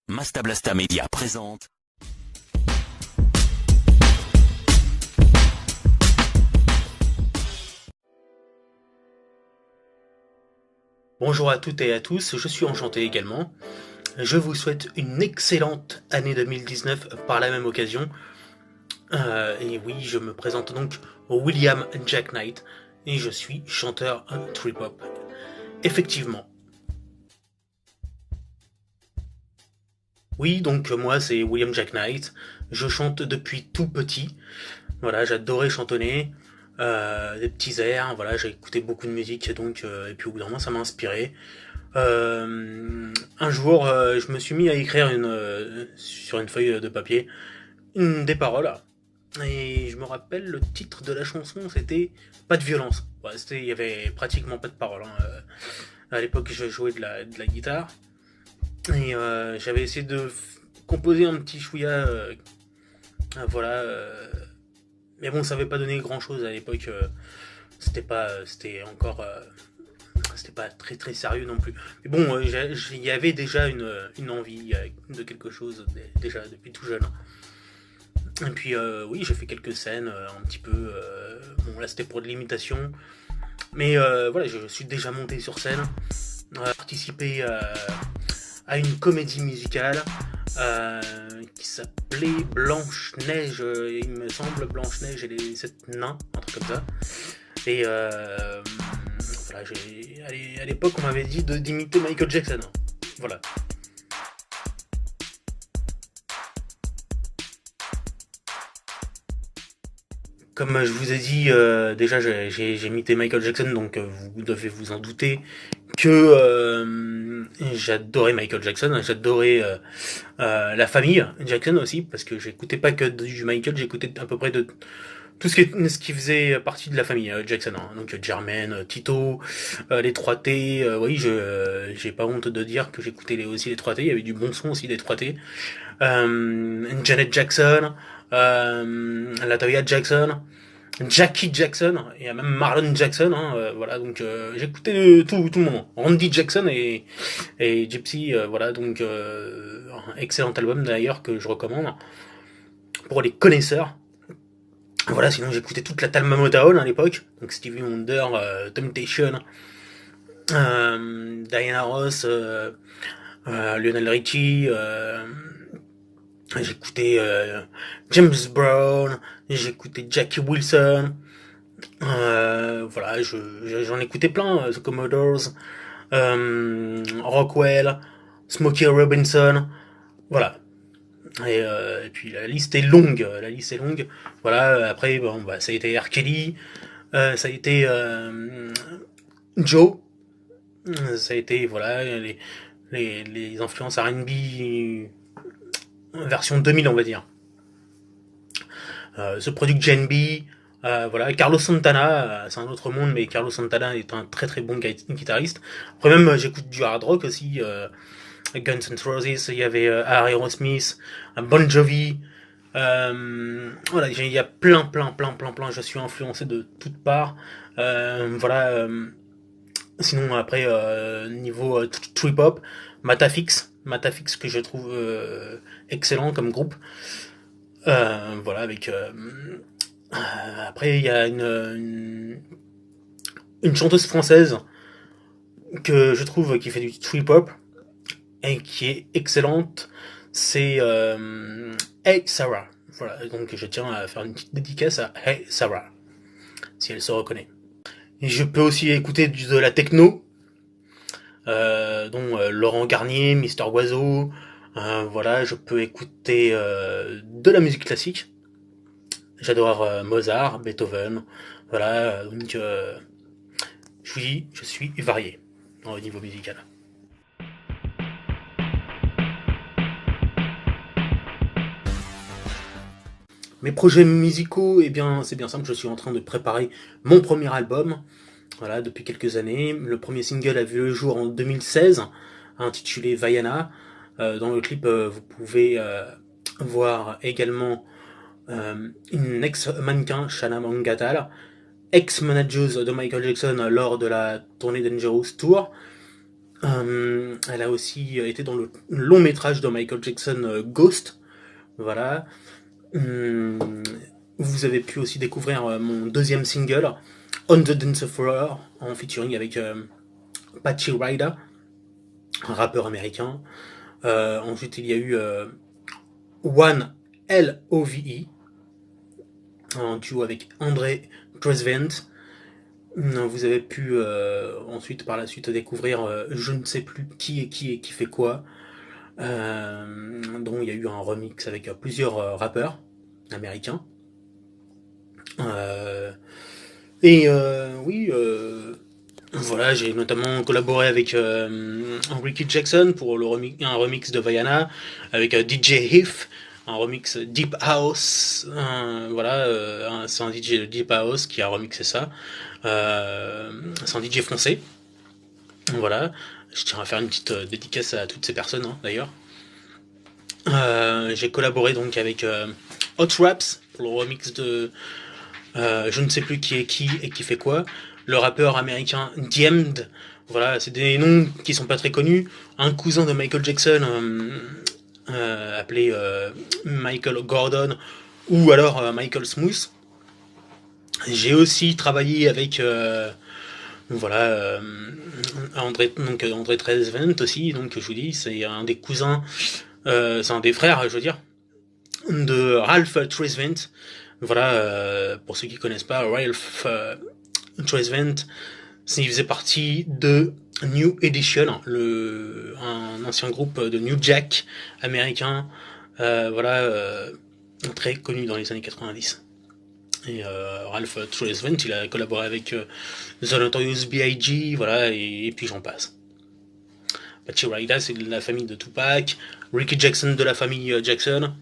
Masta Blasta Media présente. Bonjour à toutes et à tous, je suis enchanté également. Je vous souhaite une excellente année 2019 par la même occasion. Et oui, je me présente donc William Jack Knight et je suis chanteur trip-hop. Effectivement. Oui, donc moi c'est William Jack Knight. Je chante depuis tout petit. Voilà, j'adorais chantonner. Des petits airs, voilà, j'ai écouté beaucoup de musique donc et puis au bout d'un moment ça m'a inspiré. Un jour, je me suis mis à écrire sur une feuille de papier des paroles. Et je me rappelle le titre de la chanson, c'était Pas de violence. Ouais, il y avait pratiquement pas de paroles, hein. À l'époque, je jouais de la guitare. Et j'avais essayé de composer un petit chouïa. Voilà. Mais bon, ça avait pas donné grand chose à l'époque. C'était encore. C'était pas très très sérieux non plus. Mais bon, il y avait déjà une envie de quelque chose déjà depuis tout jeune. Et puis oui, j'ai fait quelques scènes un petit peu. Bon, là c'était pour de l'imitation. Mais voilà, je suis déjà monté sur scène, participé à une comédie musicale qui s'appelait Blanche-Neige, il me semble, Blanche-Neige et les 7 nains, un truc comme ça. Et voilà, à l'époque, on m'avait dit d'imiter Michael Jackson. Voilà. Comme je vous ai dit, déjà j'ai imité Michael Jackson, donc vous devez vous en douter que j'adorais Michael Jackson, j'adorais la famille Jackson aussi, parce que j'écoutais pas que du Michael, j'écoutais à peu près de tout ce qui faisait partie de la famille Jackson, hein. Donc Jermaine, Tito, les 3T, oui, j'ai pas honte de dire que j'écoutais aussi les 3T, il y avait du bon son aussi des 3T. Janet Jackson, Latoya Jackson, Jackie Jackson, et même Marlon Jackson, hein, voilà, donc j'écoutais tout le monde. Randy Jackson et Gypsy, voilà, donc un excellent album d'ailleurs que je recommande pour les connaisseurs. Voilà, sinon j'écoutais toute la Talma Motown à l'époque, donc Stevie Wonder, Temptation, Diana Ross, Lionel Richie, j'écoutais James Brown, j'écoutais Jackie Wilson, voilà, j'en écoutais plein, The Commodores, Rockwell, Smokey Robinson, voilà. Et puis la liste est longue, Voilà, après bon, bah, ça a été R. Kelly, ça a été Joe, ça a été voilà les influences R&B version 2000 on va dire. The Product JNB, voilà, Carlos Santana, c'est un autre monde, mais Carlos Santana est un très très bon guitariste. Après même j'écoute du hard rock aussi, Guns N' Roses, il y avait Aerosmith, Bon Jovi, voilà, il y a plein, je suis influencé de toutes parts. Voilà, sinon après niveau trip hop, Matafix que je trouve excellent comme groupe. Voilà, avec après il y a une chanteuse française que je trouve qui fait du trip hop et qui est excellente, c'est Hey Sarah. Voilà, donc je tiens à faire une petite dédicace à Hey Sarah, si elle se reconnaît. Et je peux aussi écouter de la techno, dont Laurent Garnier, Mister Oiseau. Voilà, je peux écouter de la musique classique. J'adore Mozart, Beethoven. Voilà, donc je vous dis, je suis varié au niveau musical. Mes projets musicaux, eh bien, c'est bien simple, je suis en train de préparer mon premier album, voilà, depuis quelques années. Le premier single a vu le jour en 2016, intitulé Vaiana. Dans le clip, vous pouvez voir également une ex-mannequin, Shanna Mangatal, ex-manageuse de Michael Jackson lors de la tournée Dangerous Tour. Elle a aussi été dans le long métrage de Michael Jackson, Ghost. Voilà. Vous avez pu aussi découvrir mon deuxième single, On the Dance Floor, en featuring avec Patsy Ryder, un rappeur américain. Ensuite, il y a eu One Love, en duo avec André 3000. Vous avez pu ensuite, par la suite, découvrir je ne sais plus qui est qui et qui fait quoi. Dont il y a eu un remix avec plusieurs rappeurs américains. Oui, voilà, j'ai notamment collaboré avec Ricky Jackson pour un remix de Vaiana, avec DJ Heath, un remix Deep House. Voilà, c'est un DJ de Deep House qui a remixé ça. C'est un DJ français. Voilà, je tiens à faire une petite dédicace à toutes ces personnes, hein, d'ailleurs. J'ai collaboré donc avec Hot Raps pour le remix de je ne sais plus qui est qui et qui fait quoi. Le rappeur américain Damned. Voilà, c'est des noms qui sont pas très connus. Un cousin de Michael Jackson appelé Michael Gordon ou alors Michael Smooth. J'ai aussi travaillé avec André 1320 aussi, donc je vous dis, c'est un des cousins, c'est un des frères, je veux dire, de Ralph Tresvant. Voilà, pour ceux qui connaissent pas, Ralph Tresvant, il faisait partie de New Edition, un ancien groupe de New Jack américain, très connu dans les années 90. Et Ralph Tresvant, il a collaboré avec The Notorious B.I.G., voilà, et puis j'en passe. Patsy Ryder, c'est de la famille de Tupac, Ricky Jackson de la famille Jackson.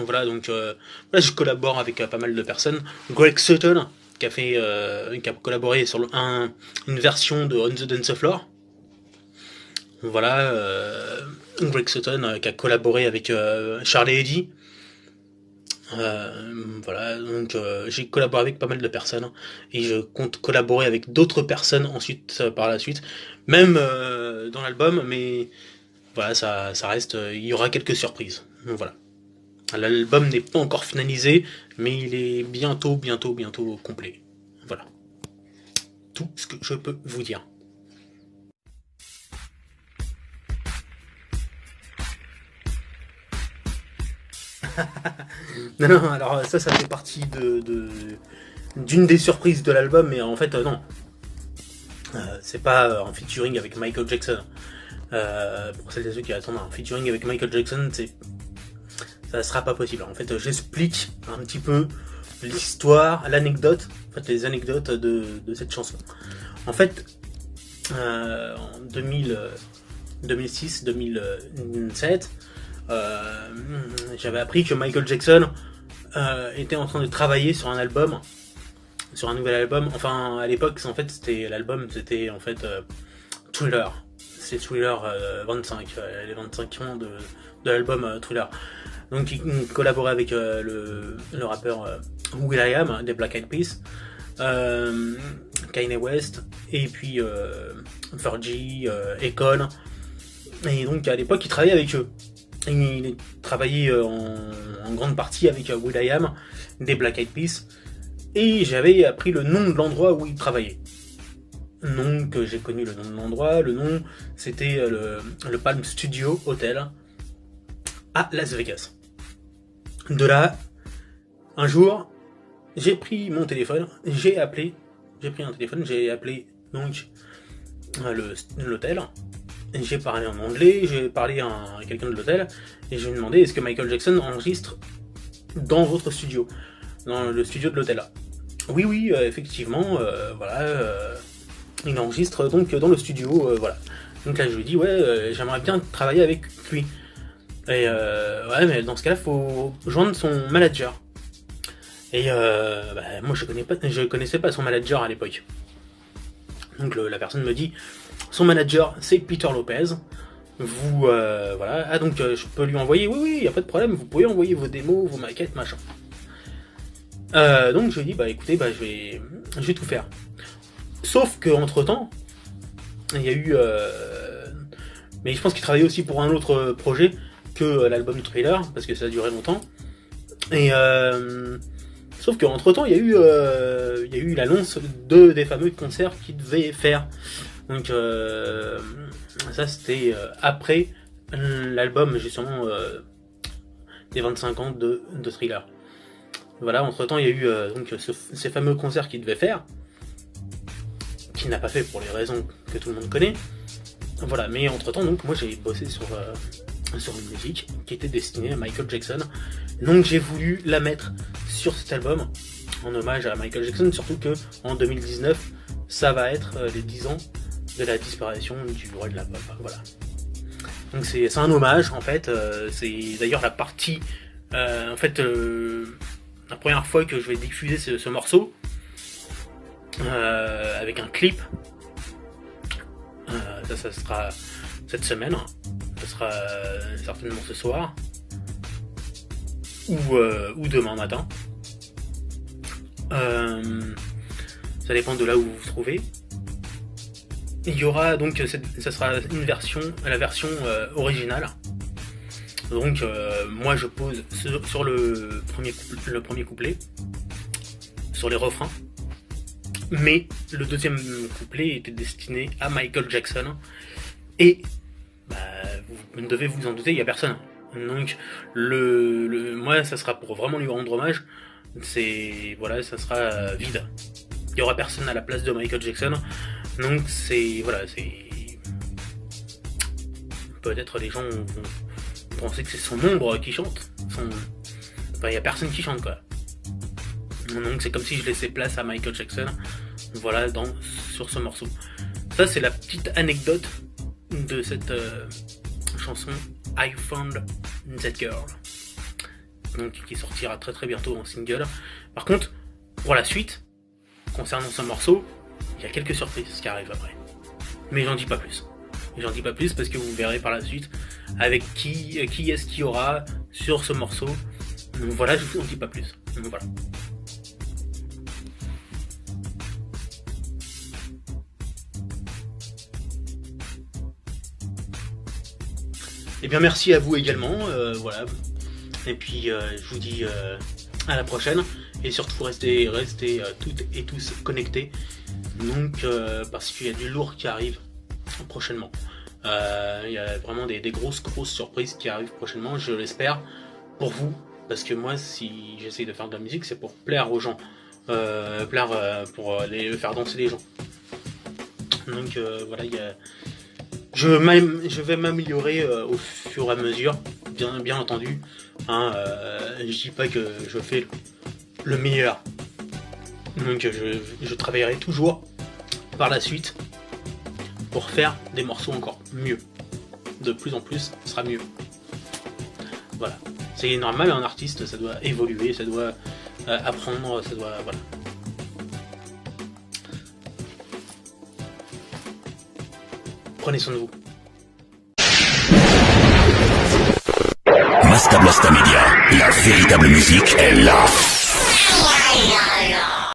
Voilà, donc là je collabore avec pas mal de personnes. Greg Sutton, qui a collaboré sur une version de On the Dance Floor. Voilà, Greg Sutton qui a collaboré avec Charlie Eddy. Voilà, donc j'ai collaboré avec pas mal de personnes et je compte collaborer avec d'autres personnes ensuite par la suite, même dans l'album, mais voilà, ça reste, il y aura quelques surprises. Donc, voilà. L'album n'est pas encore finalisé, mais il est bientôt complet. Voilà. Tout ce que je peux vous dire. Non, alors ça fait partie d'une des surprises de l'album, mais en fait, non. C'est pas en featuring avec Michael Jackson. Pour celles et ceux qui attendent un featuring avec Michael Jackson, ça sera pas possible. En fait, j'explique un petit peu l'histoire, l'anecdote, en fait, les anecdotes de cette chanson. En fait, en 2006-2007, j'avais appris que Michael Jackson était en train de travailler sur un album, sur un nouvel album. Enfin, à l'époque, en fait, c'était en fait Thriller. C'est Thriller 25, les 25 ans de l'album Thriller. Donc il collaborait avec le rappeur will.i.am des Black Eyed Peas, Kanye West, et puis Fergie, Akon. Et donc à l'époque il travaillait avec eux. Et il travaillait en grande partie avec will.i.am des Black Eyed Peas. Et j'avais appris le nom de l'endroit où il travaillait. Donc j'ai connu le nom de l'endroit. Le nom c'était le Palm Studio Hotel à Las Vegas. De là, un jour, j'ai pris mon téléphone, j'ai appelé donc l'hôtel, j'ai parlé en anglais, j'ai parlé à quelqu'un de l'hôtel, et je lui ai demandé est-ce que Michael Jackson enregistre dans votre studio, dans le studio de l'hôtel. Oui, effectivement, il enregistre donc dans le studio, voilà. Donc là je lui ai dit j'aimerais bien travailler avec lui. Et mais dans ce cas-là, faut joindre son manager. Et moi, je connaissais pas son manager à l'époque. Donc la personne me dit, son manager, c'est Peter Lopez. Vous, voilà. Ah donc, je peux lui envoyer. Oui, y a pas de problème. Vous pouvez envoyer vos démos, vos maquettes, machin. Donc je lui ai dit, écoutez, je vais tout faire. Sauf que entre temps, il y a eu Mais je pense qu'il travaillait aussi pour un autre projet que l'album de Thriller, parce que ça a duré longtemps. Et sauf qu'entre temps, il y a eu l'annonce des fameux concerts qu'il devait faire. Donc ça c'était après l'album justement des 25 ans de Thriller. Voilà, entre temps il y a eu donc ces fameux concerts qu'il devait faire, qu'il n'a pas fait pour les raisons que tout le monde connaît. Voilà, mais entre temps donc moi j'ai bossé sur une musique qui était destinée à Michael Jackson. Donc j'ai voulu la mettre sur cet album en hommage à Michael Jackson, surtout que en 2019 ça va être les 10 ans de la disparition du roi de la pop. Voilà. Donc c'est un hommage en fait. C'est d'ailleurs la partie la première fois que je vais diffuser ce morceau avec un clip. Ça sera cette semaine. Ça sera certainement ce soir ou demain matin. Ça dépend de là où vous vous trouvez. Il y aura donc, ça sera la version originale. Donc moi je pose sur le premier couplet, sur les refrains. Mais le deuxième couplet était destiné à Michael Jackson. Et vous devez vous en douter, il n'y a personne. Donc moi ça sera pour vraiment lui rendre hommage. Ça sera vide. Il n'y aura personne à la place de Michael Jackson. Donc peut-être les gens vont penser que c'est son ombre qui chante. Il n'y a personne qui chante quoi. Donc c'est comme si je laissais place à Michael Jackson. Voilà, sur ce morceau. Ça c'est la petite anecdote de cette chanson I Found That Girl. Donc qui sortira très très bientôt en single. Par contre, pour la suite, concernant ce morceau, il y a quelques surprises qui arrivent après. Mais j'en dis pas plus. J'en dis pas plus parce que vous verrez par la suite avec qui est-ce qu'il y aura sur ce morceau. Donc voilà, je vous en dis pas plus. Donc voilà. Et bien merci à vous également. Voilà. Et puis je vous dis à la prochaine. Et surtout restez toutes et tous connectés. Donc parce qu'il y a du lourd qui arrive prochainement. Il y a vraiment des grosses surprises qui arrivent prochainement, je l'espère, pour vous. Parce que moi, si j'essaye de faire de la musique, c'est pour plaire aux gens. Pour faire danser les gens. Donc voilà, je vais m'améliorer au fur et à mesure, bien entendu. Je dis pas que je fais le meilleur. Donc je travaillerai toujours par la suite pour faire des morceaux encore mieux. De plus en plus, ce sera mieux. Voilà. C'est normal, un artiste, ça doit évoluer, ça doit apprendre, ça doit... Voilà. Prenez soin de vous. Masta Blasta Media, la véritable musique est là.